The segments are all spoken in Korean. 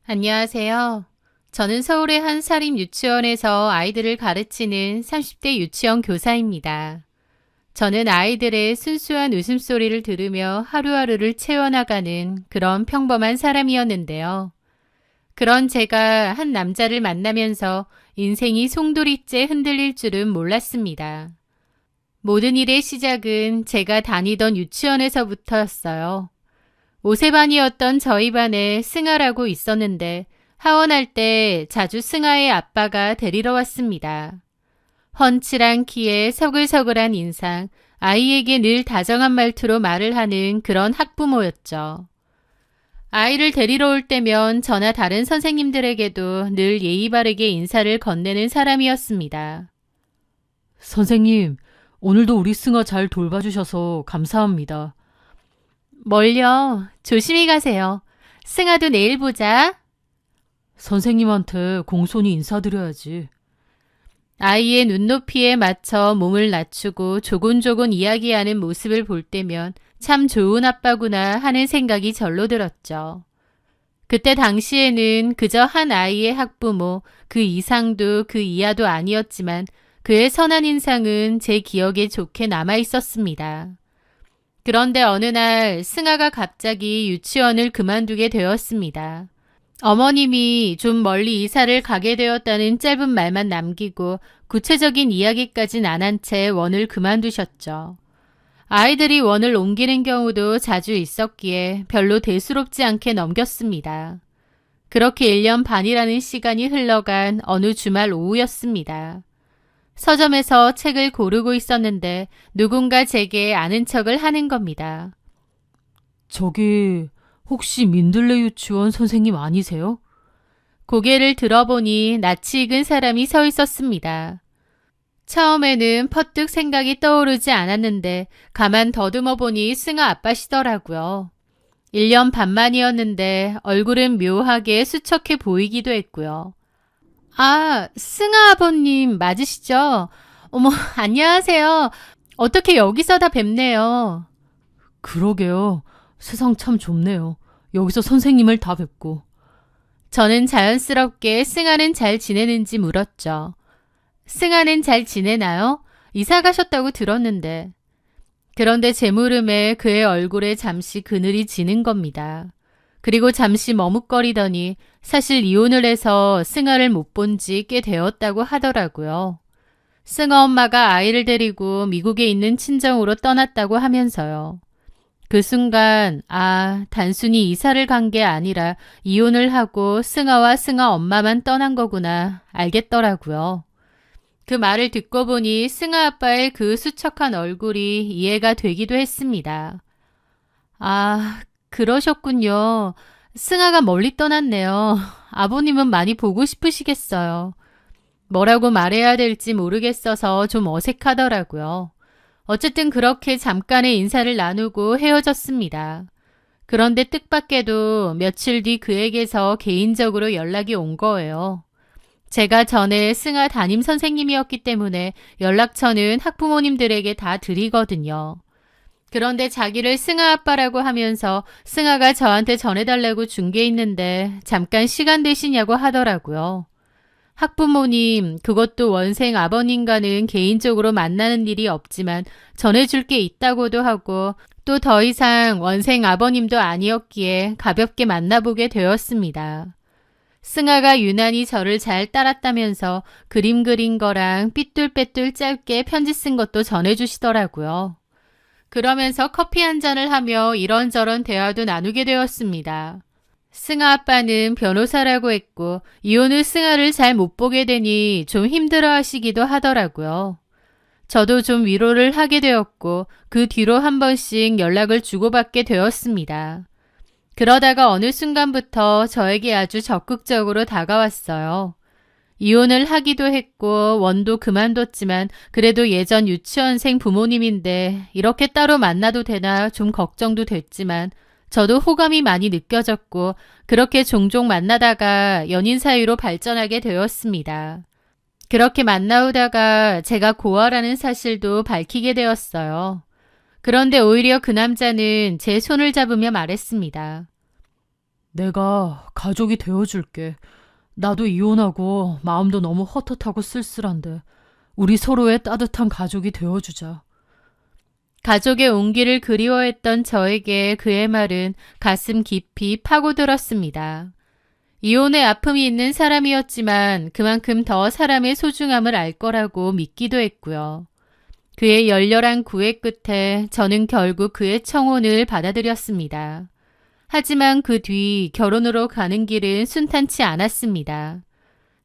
안녕하세요. 저는 서울의 한 사립 유치원에서 아이들을 가르치는 30대 유치원 교사입니다. 저는 아이들의 순수한 웃음소리를 들으며 하루하루를 채워나가는 그런 평범한 사람이었는데요. 그런 제가 한 남자를 만나면서 인생이 송두리째 흔들릴 줄은 몰랐습니다. 모든 일의 시작은 제가 다니던 유치원에서부터였어요. 5세반이었던 저희 반에 승아라고 있었는데 하원할 때 자주 승아의 아빠가 데리러 왔습니다. 훤칠한 키에 서글서글한 인상, 아이에게 늘 다정한 말투로 말을 하는 그런 학부모였죠. 아이를 데리러 올 때면 저나 다른 선생님들에게도 늘 예의 바르게 인사를 건네는 사람이었습니다. 선생님, 오늘도 우리 승아 잘 돌봐주셔서 감사합니다. 멀려. 조심히 가세요. 승아도 내일 보자. 선생님한테 공손히 인사드려야지. 아이의 눈높이에 맞춰 몸을 낮추고 조곤조곤 이야기하는 모습을 볼 때면 참 좋은 아빠구나 하는 생각이 절로 들었죠. 그때 당시에는 그저 한 아이의 학부모, 그 이상도 그 이하도 아니었지만 그의 선한 인상은 제 기억에 좋게 남아 있었습니다. 그런데 어느 날 승아가 갑자기 유치원을 그만두게 되었습니다. 어머님이 좀 멀리 이사를 가게 되었다는 짧은 말만 남기고 구체적인 이야기까진 안 한 채 원을 그만두셨죠. 아이들이 원을 옮기는 경우도 자주 있었기에 별로 대수롭지 않게 넘겼습니다. 그렇게 1년 반이라는 시간이 흘러간 어느 주말 오후였습니다. 서점에서 책을 고르고 있었는데 누군가 제게 아는 척을 하는 겁니다. 저기 혹시 민들레 유치원 선생님 아니세요? 고개를 들어보니 낯이 익은 사람이 서 있었습니다. 처음에는 퍼뜩 생각이 떠오르지 않았는데 가만 더듬어 보니 승아 아빠시더라고요. 1년 반만이었는데 얼굴은 묘하게 수척해 보이기도 했고요. 아, 승아 아버님 맞으시죠? 어머, 안녕하세요. 어떻게 여기서 다 뵙네요. 그러게요. 세상 참 좁네요. 여기서 선생님을 다 뵙고. 저는 자연스럽게 승아는 잘 지내는지 물었죠. 승아는 잘 지내나요? 이사 가셨다고 들었는데. 그런데 제 물음에 그의 얼굴에 잠시 그늘이 지는 겁니다. 그리고 잠시 머뭇거리더니 사실 이혼을 해서 승아를 못 본 지 꽤 되었다고 하더라고요. 승아 엄마가 아이를 데리고 미국에 있는 친정으로 떠났다고 하면서요. 그 순간 단순히 이사를 간 게 아니라 이혼을 하고 승아와 승아 엄마만 떠난 거구나 알겠더라고요. 그 말을 듣고 보니 승아 아빠의 그 수척한 얼굴이 이해가 되기도 했습니다. 그러셨군요. 승아가 멀리 떠났네요. 아버님은 많이 보고 싶으시겠어요. 뭐라고 말해야 될지 모르겠어서 좀 어색하더라고요. 어쨌든 그렇게 잠깐의 인사를 나누고 헤어졌습니다. 그런데 뜻밖에도 며칠 뒤 그에게서 개인적으로 연락이 온 거예요. 제가 전에 승아 담임 선생님이었기 때문에 연락처는 학부모님들에게 다 드리거든요. 그런데 자기를 승아 아빠라고 하면서 승아가 저한테 전해달라고 준 게 있는데 잠깐 시간 되시냐고 하더라고요. 학부모님, 그것도 원생 아버님과는 개인적으로 만나는 일이 없지만 전해줄 게 있다고도 하고 또 더 이상 원생 아버님도 아니었기에 가볍게 만나보게 되었습니다. 승아가 유난히 저를 잘 따랐다면서 그림 그린 거랑 삐뚤빼뚤 짧게 편지 쓴 것도 전해주시더라고요. 그러면서 커피 한 잔을 하며 이런저런 대화도 나누게 되었습니다. 승아 아빠는 변호사라고 했고 이혼 후 승아를 잘 못 보게 되니 좀 힘들어 하시기도 하더라고요. 저도 좀 위로를 하게 되었고 그 뒤로 한 번씩 연락을 주고받게 되었습니다. 그러다가 어느 순간부터 저에게 아주 적극적으로 다가왔어요. 이혼을 하기도 했고 원도 그만뒀지만 그래도 예전 유치원생 부모님인데 이렇게 따로 만나도 되나 좀 걱정도 됐지만 저도 호감이 많이 느껴졌고 그렇게 종종 만나다가 연인 사이로 발전하게 되었습니다. 그렇게 만나오다가 제가 고아라는 사실도 밝히게 되었어요. 그런데 오히려 그 남자는 제 손을 잡으며 말했습니다. 내가 가족이 되어줄게. 나도 이혼하고 마음도 너무 헛헛하고 쓸쓸한데 우리 서로의 따뜻한 가족이 되어주자. 가족의 온기를 그리워했던 저에게 그의 말은 가슴 깊이 파고들었습니다. 이혼의 아픔이 있는 사람이었지만 그만큼 더 사람의 소중함을 알 거라고 믿기도 했고요. 그의 열렬한 구애 끝에 저는 결국 그의 청혼을 받아들였습니다. 하지만 그 뒤 결혼으로 가는 길은 순탄치 않았습니다.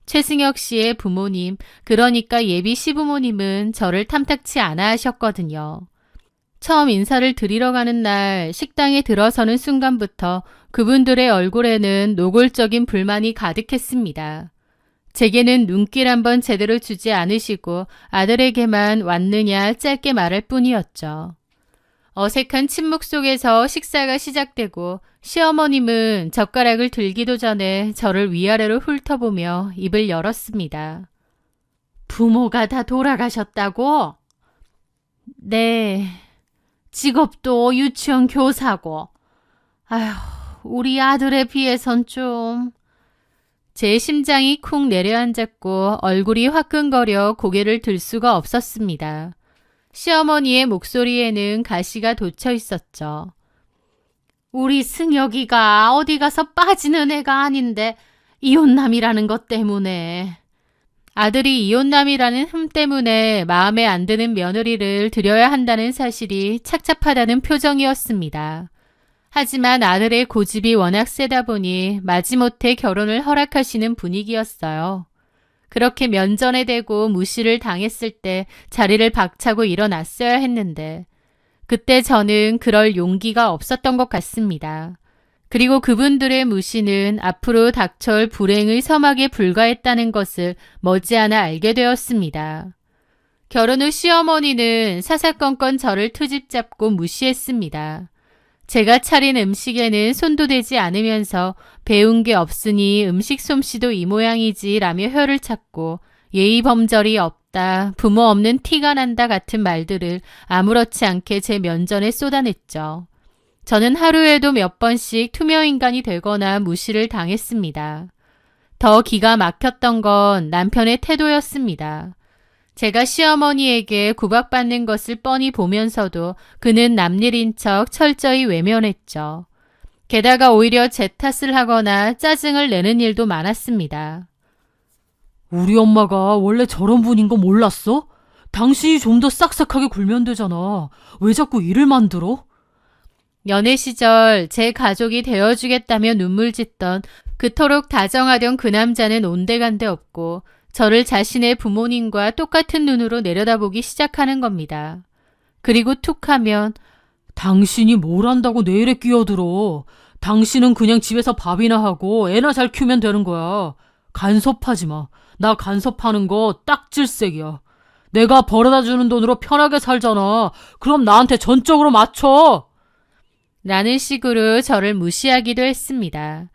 최승혁 씨의 부모님, 그러니까 예비 시부모님은 저를 탐탁치 않아 하셨거든요. 처음 인사를 드리러 가는 날 식당에 들어서는 순간부터 그분들의 얼굴에는 노골적인 불만이 가득했습니다. 제게는 눈길 한번 제대로 주지 않으시고 아들에게만 왔느냐 짧게 말할 뿐이었죠. 어색한 침묵 속에서 식사가 시작되고 시어머님은 젓가락을 들기도 전에 저를 위아래로 훑어보며 입을 열었습니다. 부모가 다 돌아가셨다고? 네. 직업도 유치원 교사고. 아휴, 우리 아들에 비해선 좀... 제 심장이 쿵 내려앉았고 얼굴이 화끈거려 고개를 들 수가 없었습니다. 시어머니의 목소리에는 가시가 돋쳐 있었죠. 우리 승혁이가 어디 가서 빠지는 애가 아닌데 이혼남이라는 것 때문에. 아들이 이혼남이라는 흠 때문에 마음에 안 드는 며느리를 들여야 한다는 사실이 착잡하다는 표정이었습니다. 하지만 아들의 고집이 워낙 세다 보니 마지못해 결혼을 허락하시는 분위기였어요. 그렇게 면전에 대고 무시를 당했을 때 자리를 박차고 일어났어야 했는데 그때 저는 그럴 용기가 없었던 것 같습니다. 그리고 그분들의 무시는 앞으로 닥쳐올 불행의 서막에 불과했다는 것을 머지않아 알게 되었습니다. 결혼 후 시어머니는 사사건건 저를 트집 잡고 무시했습니다. 제가 차린 음식에는 손도 대지 않으면서 배운 게 없으니 음식 솜씨도 이 모양이지 라며 혀를 찾고 예의 범절이 없다, 부모 없는 티가 난다 같은 말들을 아무렇지 않게 제 면전에 쏟아냈죠. 저는 하루에도 몇 번씩 투명인간이 되거나 무시를 당했습니다. 더 기가 막혔던 건 남편의 태도였습니다. 제가 시어머니에게 구박받는 것을 뻔히 보면서도 그는 남일인 척 철저히 외면했죠. 게다가 오히려 제 탓을 하거나 짜증을 내는 일도 많았습니다. 우리 엄마가 원래 저런 분인 거 몰랐어? 당신이 좀 더 싹싹하게 굴면 되잖아. 왜 자꾸 일을 만들어? 연애 시절 제 가족이 되어주겠다며 눈물 짓던 그토록 다정하던 그 남자는 온데간데 없고 저를 자신의 부모님과 똑같은 눈으로 내려다보기 시작하는 겁니다. 그리고 툭 하면 당신이 뭘 안다고 내 일에 끼어들어. 당신은 그냥 집에서 밥이나 하고 애나 잘 키우면 되는 거야. 간섭하지 마. 나 간섭하는 거 딱 질색이야. 내가 벌어다 주는 돈으로 편하게 살잖아. 그럼 나한테 전적으로 맞춰. 라는 식으로 저를 무시하기도 했습니다.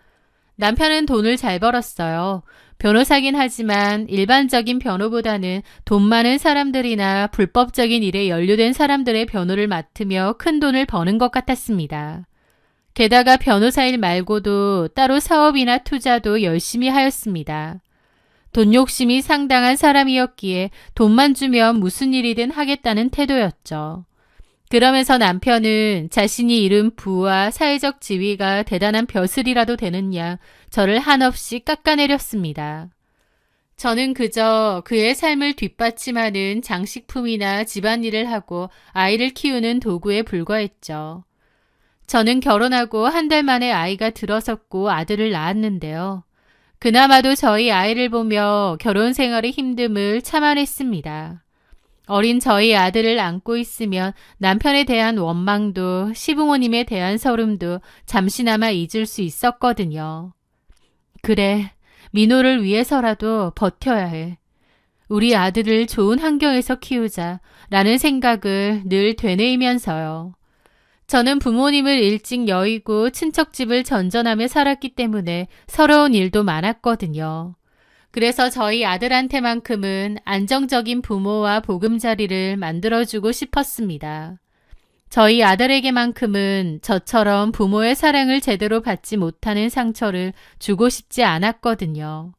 남편은 돈을 잘 벌었어요. 변호사긴 하지만 일반적인 변호보다는 돈 많은 사람들이나 불법적인 일에 연루된 사람들의 변호를 맡으며 큰 돈을 버는 것 같았습니다. 게다가 변호사 일 말고도 따로 사업이나 투자도 열심히 하였습니다. 돈 욕심이 상당한 사람이었기에 돈만 주면 무슨 일이든 하겠다는 태도였죠. 그러면서 남편은 자신이 이룬 부와 사회적 지위가 대단한 벼슬이라도 되는 양 저를 한없이 깎아내렸습니다. 저는 그저 그의 삶을 뒷받침하는 장식품이나 집안일을 하고 아이를 키우는 도구에 불과했죠. 저는 결혼하고 한 달 만에 아이가 들어섰고 아들을 낳았는데요. 그나마도 저희 아이를 보며 결혼 생활의 힘듦을 참아냈습니다. 어린 저희 아들을 안고 있으면 남편에 대한 원망도 시부모님에 대한 서름도 잠시나마 잊을 수 있었거든요. 그래, 민호를 위해서라도 버텨야 해. 우리 아들을 좋은 환경에서 키우자 라는 생각을 늘 되뇌이면서요. 저는 부모님을 일찍 여의고 친척집을 전전하며 살았기 때문에 서러운 일도 많았거든요. 그래서 저희 아들한테만큼은 안정적인 부모와 보금자리를 만들어주고 싶었습니다. 저희 아들에게만큼은 저처럼 부모의 사랑을 제대로 받지 못하는 상처를 주고 싶지 않았거든요.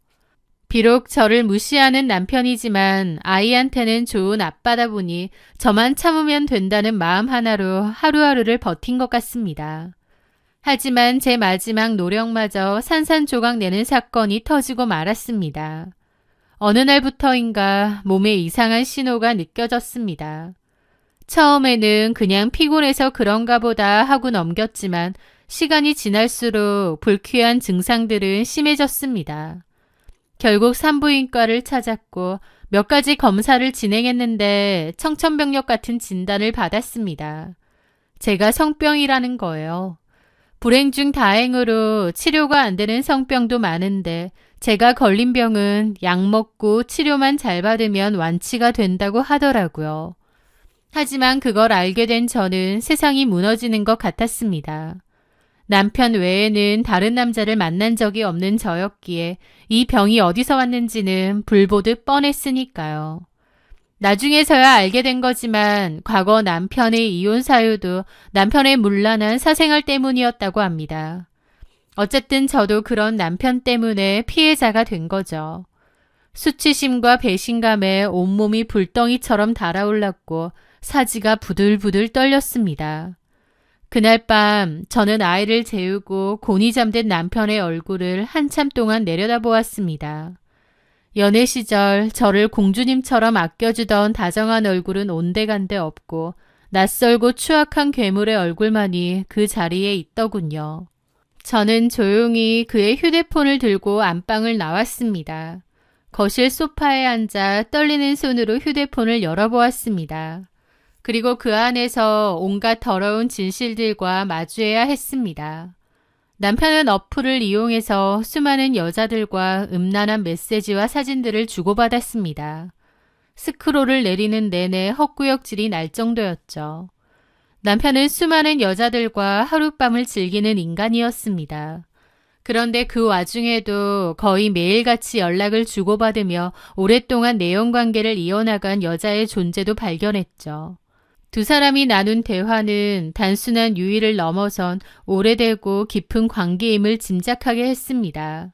비록 저를 무시하는 남편이지만 아이한테는 좋은 아빠다 보니 저만 참으면 된다는 마음 하나로 하루하루를 버틴 것 같습니다. 하지만 제 마지막 노력마저 산산조각 내는 사건이 터지고 말았습니다. 어느 날부터인가 몸에 이상한 신호가 느껴졌습니다. 처음에는 그냥 피곤해서 그런가 보다 하고 넘겼지만 시간이 지날수록 불쾌한 증상들은 심해졌습니다. 결국 산부인과를 찾았고 몇 가지 검사를 진행했는데 청천벽력 같은 진단을 받았습니다. 제가 성병이라는 거예요. 불행 중 다행으로 치료가 안 되는 성병도 많은데 제가 걸린 병은 약 먹고 치료만 잘 받으면 완치가 된다고 하더라고요. 하지만 그걸 알게 된 저는 세상이 무너지는 것 같았습니다. 남편 외에는 다른 남자를 만난 적이 없는 저였기에 이 병이 어디서 왔는지는 불보듯 뻔했으니까요. 나중에서야 알게 된 거지만 과거 남편의 이혼 사유도 남편의 문란한 사생활 때문이었다고 합니다. 어쨌든 저도 그런 남편 때문에 피해자가 된 거죠. 수치심과 배신감에 온몸이 불덩이처럼 달아올랐고 사지가 부들부들 떨렸습니다. 그날 밤 저는 아이를 재우고 곤히 잠든 남편의 얼굴을 한참 동안 내려다보았습니다. 연애 시절 저를 공주님처럼 아껴주던 다정한 얼굴은 온데간데 없고 낯설고 추악한 괴물의 얼굴만이 그 자리에 있더군요. 저는 조용히 그의 휴대폰을 들고 안방을 나왔습니다. 거실 소파에 앉아 떨리는 손으로 휴대폰을 열어보았습니다. 그리고 그 안에서 온갖 더러운 진실들과 마주해야 했습니다. 남편은 어플을 이용해서 수많은 여자들과 음란한 메시지와 사진들을 주고받았습니다. 스크롤을 내리는 내내 헛구역질이 날 정도였죠. 남편은 수많은 여자들과 하룻밤을 즐기는 인간이었습니다. 그런데 그 와중에도 거의 매일같이 연락을 주고받으며 오랫동안 내연관계를 이어나간 여자의 존재도 발견했죠. 두 사람이 나눈 대화는 단순한 유의를 넘어선 오래되고 깊은 관계임을 짐작하게 했습니다.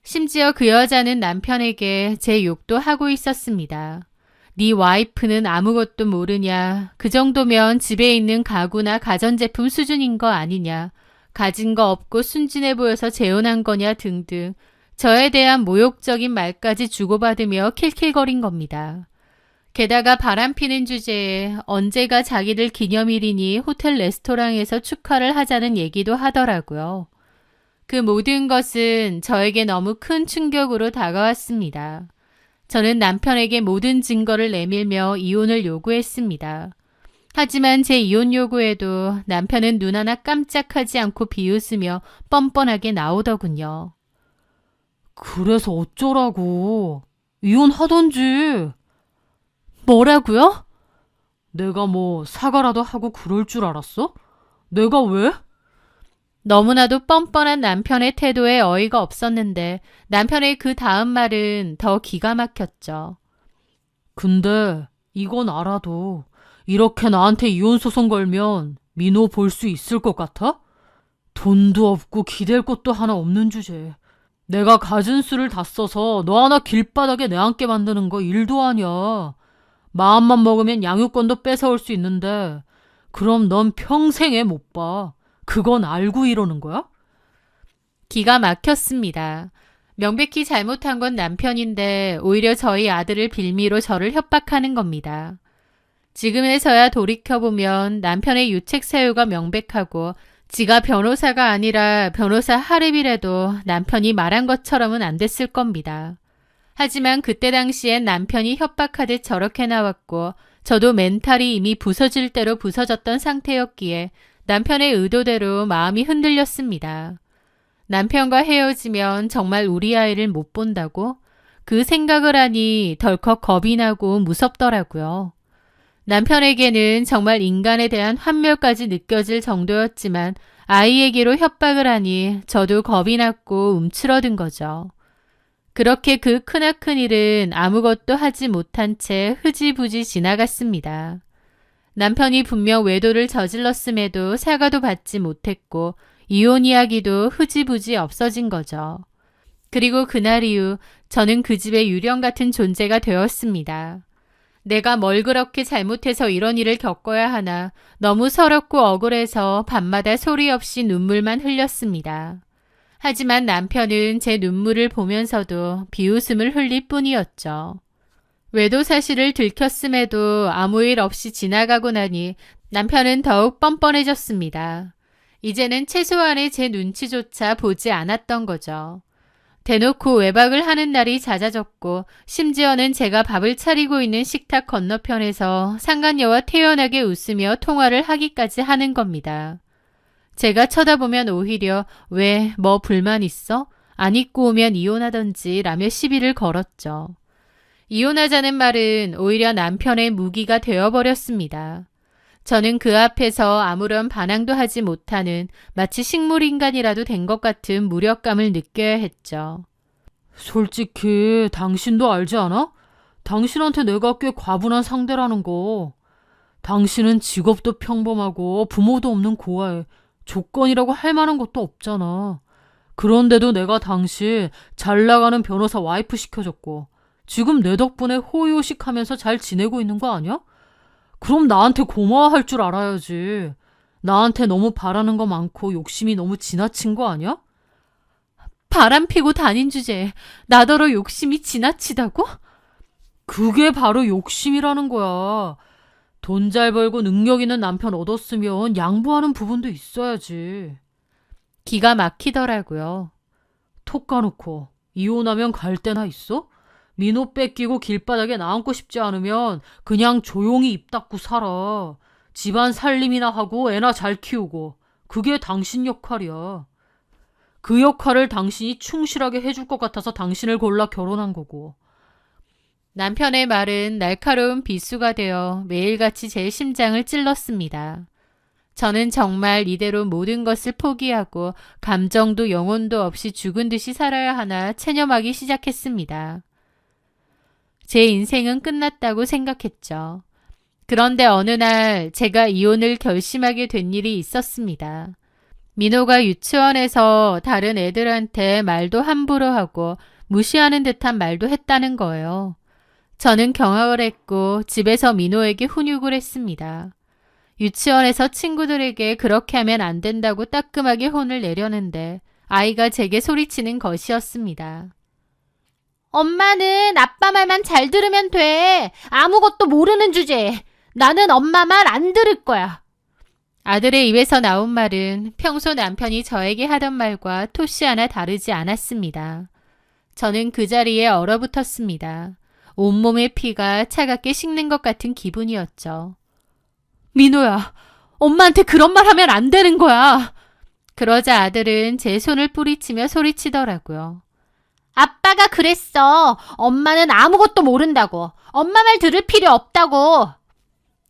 심지어 그 여자는 남편에게 제 욕도 하고 있었습니다. 네 와이프는 아무것도 모르냐. 그 정도면 집에 있는 가구나 가전제품 수준인 거 아니냐. 가진 거 없고 순진해 보여서 재혼한 거냐 등등 저에 대한 모욕적인 말까지 주고받으며 킬킬거린 겁니다. 게다가 바람피는 주제에 언제가 자기들 기념일이니 호텔 레스토랑에서 축하를 하자는 얘기도 하더라고요. 그 모든 것은 저에게 너무 큰 충격으로 다가왔습니다. 저는 남편에게 모든 증거를 내밀며 이혼을 요구했습니다. 하지만 제 이혼 요구에도 남편은 눈 하나 깜짝하지 않고 비웃으며 뻔뻔하게 나오더군요. 그래서 어쩌라고. 이혼하던지. 뭐라고요? 내가 뭐 사과라도 하고 그럴 줄 알았어? 내가 왜? 너무나도 뻔뻔한 남편의 태도에 어이가 없었는데 남편의 그 다음 말은 더 기가 막혔죠. 근데 이건 알아도 이렇게 나한테 이혼 소송 걸면 민호 볼 수 있을 것 같아? 돈도 없고 기댈 것도 하나 없는 주제. 내가 가진 수를 다 써서 너 하나 길바닥에 내앉게 만드는 거 일도 아니야. 마음만 먹으면 양육권도 뺏어올 수 있는데 그럼 넌 평생에 못 봐. 그건 알고 이러는 거야? 기가 막혔습니다. 명백히 잘못한 건 남편인데 오히려 저희 아들을 빌미로 저를 협박하는 겁니다. 지금에서야 돌이켜보면 남편의 유책 사유가 명백하고 지가 변호사가 아니라 변호사 하랩이라도 남편이 말한 것처럼은 안 됐을 겁니다. 하지만 그때 당시엔 남편이 협박하듯 저렇게 나왔고 저도 멘탈이 이미 부서질 대로 부서졌던 상태였기에 남편의 의도대로 마음이 흔들렸습니다. 남편과 헤어지면 정말 우리 아이를 못 본다고? 그 생각을 하니 덜컥 겁이 나고 무섭더라고요. 남편에게는 정말 인간에 대한 환멸까지 느껴질 정도였지만 아이에게로 협박을 하니 저도 겁이 났고 움츠러든 거죠. 그렇게 그 크나큰 일은 아무것도 하지 못한 채 흐지부지 지나갔습니다. 남편이 분명 외도를 저질렀음에도 사과도 받지 못했고 이혼 이야기도 흐지부지 없어진 거죠. 그리고 그날 이후 저는 그 집의 유령 같은 존재가 되었습니다. 내가 뭘 그렇게 잘못해서 이런 일을 겪어야 하나 너무 서럽고 억울해서 밤마다 소리 없이 눈물만 흘렸습니다. 하지만 남편은 제 눈물을 보면서도 비웃음을 흘릴 뿐이었죠. 외도 사실을 들켰음에도 아무 일 없이 지나가고 나니 남편은 더욱 뻔뻔해졌습니다. 이제는 최소한의 제 눈치조차 보지 않았던 거죠. 대놓고 외박을 하는 날이 잦아졌고 심지어는 제가 밥을 차리고 있는 식탁 건너편에서 상간녀와 태연하게 웃으며 통화를 하기까지 하는 겁니다. 제가 쳐다보면 오히려 왜 뭐 불만 있어? 안 입고 오면 이혼하던지 라며 시비를 걸었죠. 이혼하자는 말은 오히려 남편의 무기가 되어버렸습니다. 저는 그 앞에서 아무런 반항도 하지 못하는 마치 식물인간이라도 된 것 같은 무력감을 느껴야 했죠. 솔직히 당신도 알지 않아? 당신한테 내가 꽤 과분한 상대라는 거. 당신은 직업도 평범하고 부모도 없는 고아에 조건이라고 할 만한 것도 없잖아. 그런데도 내가 당신 잘 나가는 변호사 와이프 시켜줬고 지금 내 덕분에 호의호식하면서 잘 지내고 있는 거 아니야? 그럼 나한테 고마워할 줄 알아야지. 나한테 너무 바라는 거 많고 욕심이 너무 지나친 거 아니야? 바람 피고 다닌 주제에 나더러 욕심이 지나치다고? 그게 바로 욕심이라는 거야. 돈 잘 벌고 능력 있는 남편 얻었으면 양보하는 부분도 있어야지. 기가 막히더라고요. 톡 까놓고 이혼하면 갈 데나 있어? 민호 뺏기고 길바닥에 나앉고 싶지 않으면 그냥 조용히 입 닫고 살아. 집안 살림이나 하고 애나 잘 키우고. 그게 당신 역할이야. 그 역할을 당신이 충실하게 해줄 것 같아서 당신을 골라 결혼한 거고. 남편의 말은 날카로운 비수가 되어 매일같이 제 심장을 찔렀습니다. 저는 정말 이대로 모든 것을 포기하고 감정도 영혼도 없이 죽은 듯이 살아야 하나 체념하기 시작했습니다. 제 인생은 끝났다고 생각했죠. 그런데 어느 날 제가 이혼을 결심하게 된 일이 있었습니다. 민호가 유치원에서 다른 애들한테 말도 함부로 하고 무시하는 듯한 말도 했다는 거예요. 저는 경악을 했고 집에서 민호에게 훈육을 했습니다. 유치원에서 친구들에게 그렇게 하면 안 된다고 따끔하게 혼을 내려는데 아이가 제게 소리치는 것이었습니다. 엄마는 아빠 말만 잘 들으면 돼. 아무것도 모르는 주제에. 나는 엄마 말 안 들을 거야. 아들의 입에서 나온 말은 평소 남편이 저에게 하던 말과 토시 하나 다르지 않았습니다. 저는 그 자리에 얼어붙었습니다. 온몸의 피가 차갑게 식는 것 같은 기분이었죠. 민호야, 엄마한테 그런 말 하면 안 되는 거야. 그러자 아들은 제 손을 뿌리치며 소리치더라고요. 아빠가 그랬어. 엄마는 아무것도 모른다고. 엄마 말 들을 필요 없다고.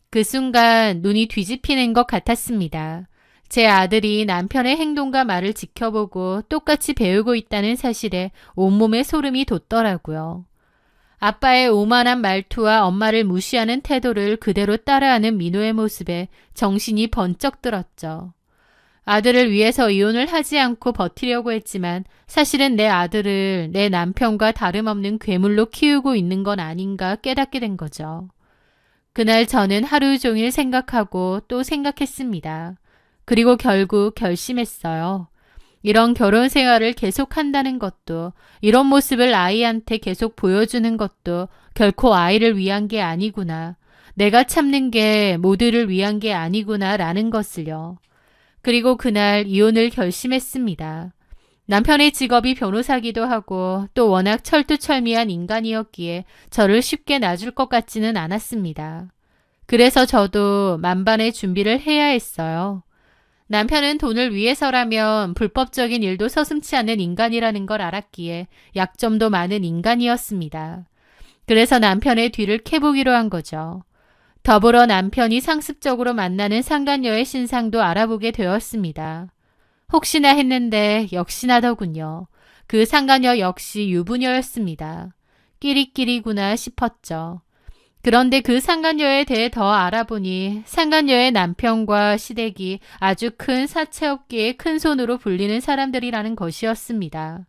그 순간 눈이 뒤집히는 것 같았습니다. 제 아들이 남편의 행동과 말을 지켜보고 똑같이 배우고 있다는 사실에 온몸에 소름이 돋더라고요. 아빠의 오만한 말투와 엄마를 무시하는 태도를 그대로 따라하는 민호의 모습에 정신이 번쩍 들었죠. 아들을 위해서 이혼을 하지 않고 버티려고 했지만 사실은 내 아들을 내 남편과 다름없는 괴물로 키우고 있는 건 아닌가 깨닫게 된 거죠. 그날 저는 하루 종일 생각하고 또 생각했습니다. 그리고 결국 결심했어요. 이런 결혼 생활을 계속한다는 것도, 이런 모습을 아이한테 계속 보여주는 것도 결코 아이를 위한 게 아니구나. 내가 참는 게 모두를 위한 게 아니구나라는 것을요. 그리고 그날 이혼을 결심했습니다. 남편의 직업이 변호사기도 하고 또 워낙 철두철미한 인간이었기에 저를 쉽게 놔줄 것 같지는 않았습니다. 그래서 저도 만반의 준비를 해야 했어요. 남편은 돈을 위해서라면 불법적인 일도 서슴지 않는 인간이라는 걸 알았기에 약점도 많은 인간이었습니다. 그래서 남편의 뒤를 캐보기로 한 거죠. 더불어 남편이 상습적으로 만나는 상간녀의 신상도 알아보게 되었습니다. 혹시나 했는데 역시나더군요. 그 상간녀 역시 유부녀였습니다. 끼리끼리구나 싶었죠. 그런데 그 상간녀에 대해 더 알아보니 상간녀의 남편과 시댁이 아주 큰 사채업계의 큰손으로 불리는 사람들이라는 것이었습니다.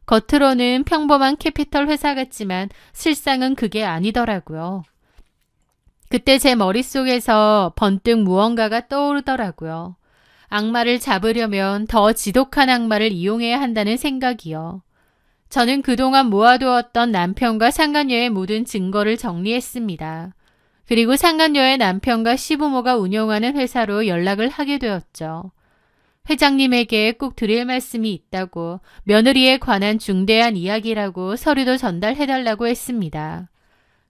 겉으로는 평범한 캐피털 회사 같지만 실상은 그게 아니더라고요. 그때 제 머릿속에서 번뜩 무언가가 떠오르더라고요. 악마를 잡으려면 더 지독한 악마를 이용해야 한다는 생각이요. 저는 그동안 모아두었던 남편과 상간녀의 모든 증거를 정리했습니다. 그리고 상간녀의 남편과 시부모가 운영하는 회사로 연락을 하게 되었죠. 회장님에게 꼭 드릴 말씀이 있다고 며느리에 관한 중대한 이야기라고 서류도 전달해달라고 했습니다.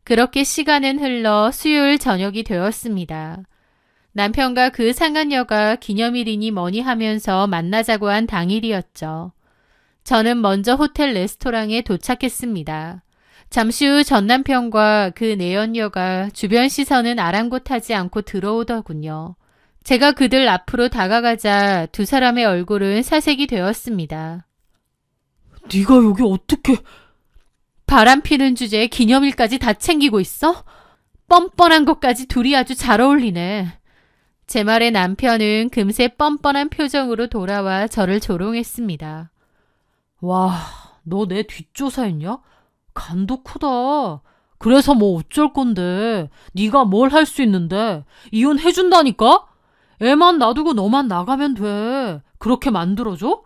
그렇게 시간은 흘러 수요일 저녁이 되었습니다. 남편과 그 상간녀가 기념일이니 뭐니 하면서 만나자고 한 당일이었죠. 저는 먼저 호텔 레스토랑에 도착했습니다. 잠시 후 전 남편과 그 내연녀가 주변 시선은 아랑곳하지 않고 들어오더군요. 제가 그들 앞으로 다가가자 두 사람의 얼굴은 사색이 되었습니다. 네가 여기 어떻게... 바람 피는 주제에 기념일까지 다 챙기고 있어? 뻔뻔한 것까지 둘이 아주 잘 어울리네. 제 말에 남편은 금세 뻔뻔한 표정으로 돌아와 저를 조롱했습니다. 와, 너 내 뒷조사했냐? 간도 크다. 그래서 뭐 어쩔 건데. 네가 뭘 할 수 있는데. 이혼해준다니까? 애만 놔두고 너만 나가면 돼. 그렇게 만들어줘?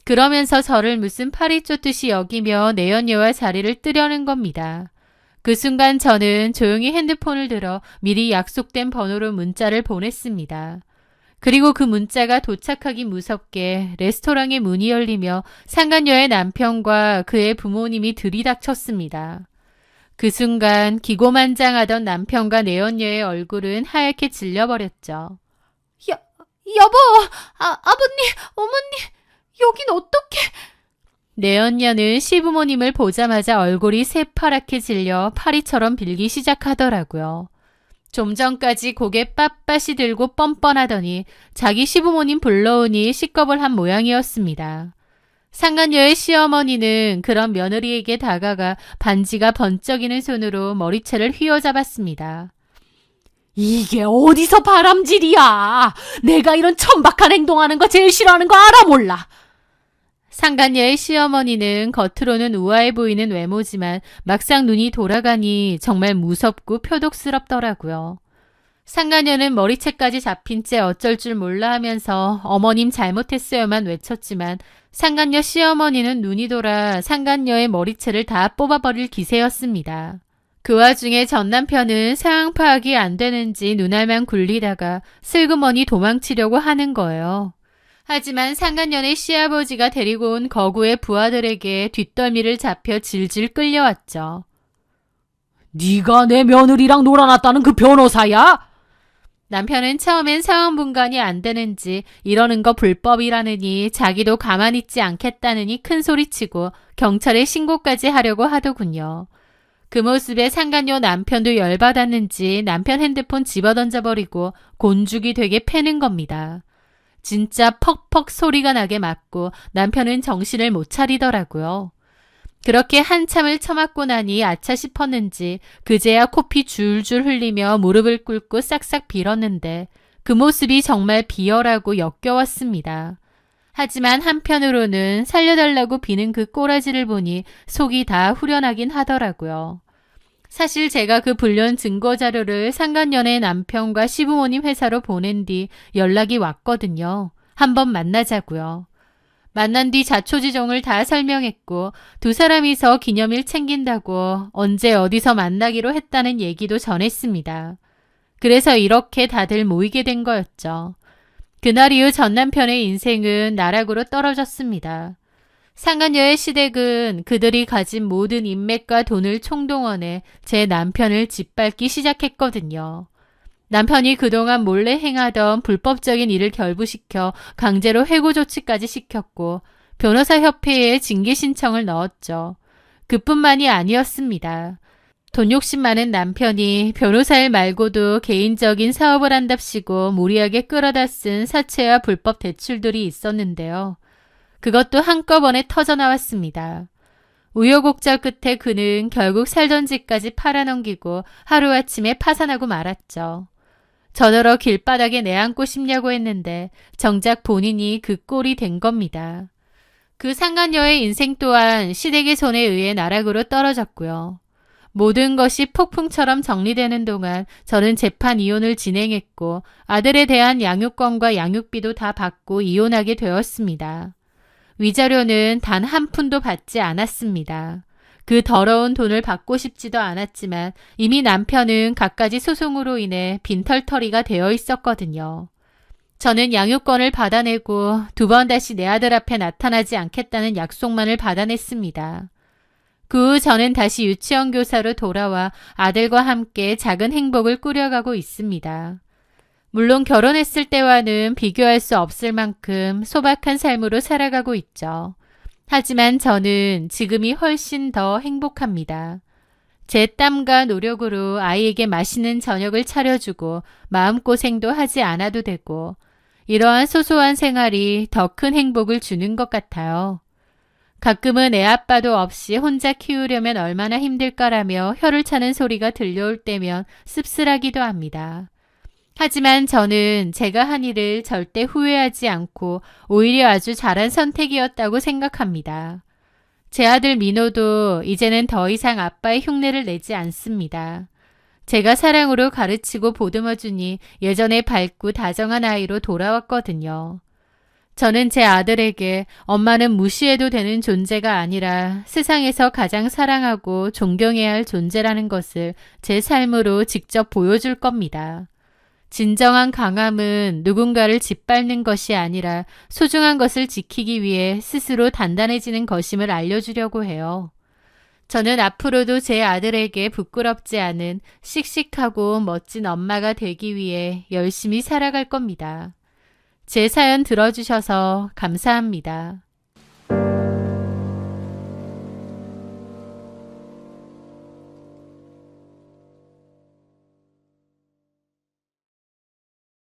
그러면서 저를 무슨 파리 쫓듯이 여기며 내연녀와 자리를 뜨려는 겁니다. 그 순간 저는 조용히 핸드폰을 들어 미리 약속된 번호로 문자를 보냈습니다. 그리고 그 문자가 도착하기 무섭게 레스토랑의 문이 열리며 상간녀의 남편과 그의 부모님이 들이닥쳤습니다. 그 순간 기고만장하던 남편과 내연녀의 얼굴은 하얗게 질려버렸죠. 여보, 아버님, 어머니, 여긴 어떻게... 내연녀는 시부모님을 보자마자 얼굴이 새파랗게 질려 파리처럼 빌기 시작하더라고요. 좀 전까지 고개 빳빳이 들고 뻔뻔하더니 자기 시부모님 불러오니 식겁을 한 모양이었습니다. 상간녀의 시어머니는 그런 며느리에게 다가가 반지가 번쩍이는 손으로 머리채를 휘어잡았습니다. 이게 어디서 바람질이야. 내가 이런 천박한 행동하는 거 제일 싫어하는 거 알아 몰라. 상간녀의 시어머니는 겉으로는 우아해 보이는 외모지만 막상 눈이 돌아가니 정말 무섭고 표독스럽더라고요. 상간녀는 머리채까지 잡힌 채 어쩔 줄 몰라 하면서 어머님 잘못했어요만 외쳤지만 상간녀 시어머니는 눈이 돌아 상간녀의 머리채를 다 뽑아버릴 기세였습니다. 그 와중에 전 남편은 상황 파악이 안 되는지 눈알만 굴리다가 슬그머니 도망치려고 하는 거예요. 하지만 상간녀의 시아버지가 데리고 온 거구의 부하들에게 뒷덜미를 잡혀 질질 끌려왔죠. 네가 내 며느리랑 놀아놨다는 그 변호사야? 남편은 처음엔 상황 분간이 안 되는지 이러는 거 불법이라느니 자기도 가만히 있지 않겠다느니 큰소리치고 경찰에 신고까지 하려고 하더군요. 그 모습에 상간녀 남편도 열받았는지 남편 핸드폰 집어던져버리고 곤죽이 되게 패는 겁니다. 진짜 퍽퍽 소리가 나게 맞고 남편은 정신을 못 차리더라고요. 그렇게 한참을 처맞고 나니 아차 싶었는지 그제야 코피 줄줄 흘리며 무릎을 꿇고 싹싹 빌었는데 그 모습이 정말 비열하고 역겨웠습니다. 하지만 한편으로는 살려달라고 비는 그 꼬라지를 보니 속이 다 후련하긴 하더라고요. 사실 제가 그 불륜 증거자료를 상간녀의 남편과 시부모님 회사로 보낸 뒤 연락이 왔거든요. 한번 만나자고요. 만난 뒤 자초지종을 다 설명했고 두 사람이서 기념일 챙긴다고 언제 어디서 만나기로 했다는 얘기도 전했습니다. 그래서 이렇게 다들 모이게 된 거였죠. 그날 이후 전 남편의 인생은 나락으로 떨어졌습니다. 상간녀의 시댁은 그들이 가진 모든 인맥과 돈을 총동원해 제 남편을 짓밟기 시작했거든요. 남편이 그동안 몰래 행하던 불법적인 일을 결부시켜 강제로 해고 조치까지 시켰고 변호사협회에 징계 신청을 넣었죠. 그뿐만이 아니었습니다. 돈 욕심 많은 남편이 변호사 일 말고도 개인적인 사업을 한답시고 무리하게 끌어다 쓴 사채와 불법 대출들이 있었는데요. 그것도 한꺼번에 터져나왔습니다. 우여곡절 끝에 그는 결국 살던 집까지 팔아넘기고 하루아침에 파산하고 말았죠. 저더러 길바닥에 내앉고 싶냐고 했는데 정작 본인이 그 꼴이 된 겁니다. 그 상간녀의 인생 또한 시댁의 손에 의해 나락으로 떨어졌고요. 모든 것이 폭풍처럼 정리되는 동안 저는 재판 이혼을 진행했고 아들에 대한 양육권과 양육비도 다 받고 이혼하게 되었습니다. 위자료는 단 한 푼도 받지 않았습니다. 그 더러운 돈을 받고 싶지도 않았지만 이미 남편은 갖가지 소송으로 인해 빈털터리가 되어 있었거든요. 저는 양육권을 받아내고 2번 다시 내 아들 앞에 나타나지 않겠다는 약속만을 받아냈습니다. 그 후 저는 다시 유치원 교사로 돌아와 아들과 함께 작은 행복을 꾸려가고 있습니다. 물론 결혼했을 때와는 비교할 수 없을 만큼 소박한 삶으로 살아가고 있죠. 하지만 저는 지금이 훨씬 더 행복합니다. 제 땀과 노력으로 아이에게 맛있는 저녁을 차려주고 마음고생도 하지 않아도 되고 이러한 소소한 생활이 더 큰 행복을 주는 것 같아요. 가끔은 애 아빠도 없이 혼자 키우려면 얼마나 힘들까라며 혀를 차는 소리가 들려올 때면 씁쓸하기도 합니다. 하지만 저는 제가 한 일을 절대 후회하지 않고 오히려 아주 잘한 선택이었다고 생각합니다. 제 아들 민호도 이제는 더 이상 아빠의 흉내를 내지 않습니다. 제가 사랑으로 가르치고 보듬어주니 예전에 밝고 다정한 아이로 돌아왔거든요. 저는 제 아들에게 엄마는 무시해도 되는 존재가 아니라 세상에서 가장 사랑하고 존경해야 할 존재라는 것을 제 삶으로 직접 보여줄 겁니다. 진정한 강함은 누군가를 짓밟는 것이 아니라 소중한 것을 지키기 위해 스스로 단단해지는 것임을 알려주려고 해요. 저는 앞으로도 제 아들에게 부끄럽지 않은 씩씩하고 멋진 엄마가 되기 위해 열심히 살아갈 겁니다. 제 사연 들어주셔서 감사합니다.